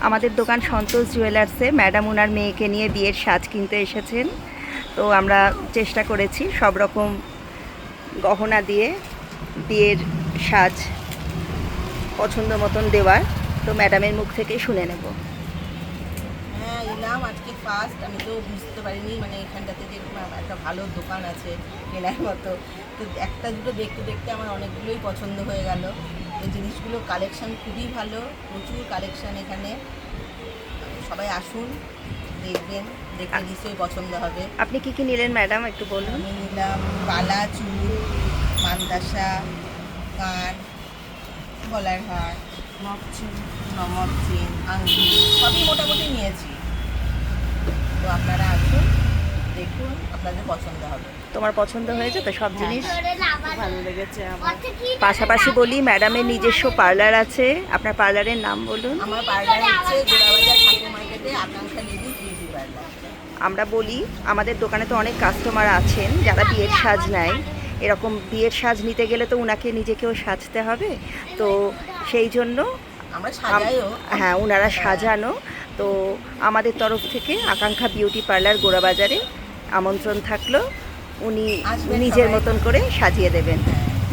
আমাদের দোকান সন্তোষ জুয়েলার্সে ম্যাডাম ওনার মেয়েকে নিয়ে বিয়ের সাজ কিনতে এসেছেন। তো আমরা চেষ্টা করেছি সব রকম গহনা দিয়ে বিয়ের সাজ পছন্দ মতন দেওয়ার। তো ম্যাডামের মুখ থেকে শুনে নেব। হ্যাঁ, এলাম আজকে ফার্স্ট। আমি তো বুঝতে পারিনি মানে এখানটাতে যে একটা ভালো দোকান আছে কেনার মতো। তো একটা দুটো দেখতে দেখতে আমার অনেকগুলোই পছন্দ হয়ে গেল। এই জিনিসগুলো কালেকশান খুবই ভালো, প্রচুর কালেকশান এখানে। সবাই আসুন, দেখবেন, দেখে নিশ্চয়ই পছন্দ হবে। আপনি কি কি নিলেন ম্যাডাম একটু বলুন। আমি নিলাম বালা, চুল, মান্দাসা, কান, গলার হার, নমক চেন, আংটি সবই মোটামুটি নিয়েছি। তো আপনারা আসুন, দেখুন, আপনাদের পছন্দ হবে। তোমার পছন্দ হয়েছে তো সব জিনিস? ভালো লেগেছে আমার। পাশাপাশি বলি ম্যাডামের নিজস্ব পার্লার আছে। আপনার পার্লারের নাম বলুন। আমার পার্লার হচ্ছে গোড়াবাজার ঠাকুর মার্কেটে আকাঙ্ক্ষা লেডিস বিউটি পার্লার। আমরা বলি আমাদের দোকানে তো অনেক কাস্টমার আছেন যারা বিয়ের সাজ নেয়। এরকম বিয়ের সাজ নিতে গেলে তো উনাকে নিজেকেও সাজতে হবে। তো সেই জন্য আমরা সাজাইও। হ্যাঁ, ওনারা সাজানো। তো আমাদের তরফ থেকে আকাঙ্ক্ষা বিউটি পার্লার গোড়াবাজারে আমন্ত্রণ থাকলো। উনি আসবেন নিজের সবাই। মতন করে সাজিয়ে দেবেন।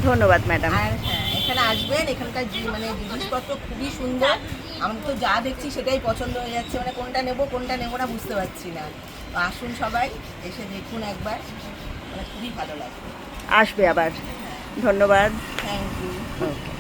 ধন্যবাদ ম্যাডাম। আর হ্যাঁ, এখানে আসবেন, এখানকার মানে জিনিসপত্র খুবই সুন্দর। আমি তো যা দেখছি সেটাই পছন্দ হয়ে যাচ্ছে, মানে কোনটা নেবো না বুঝতে পারছি না। তো আসুন সবাই, এসে দেখুন একবার, মানে খুবই ভালো লাগবে। আসবে আবার। ধন্যবাদ। Thank you. ওকে।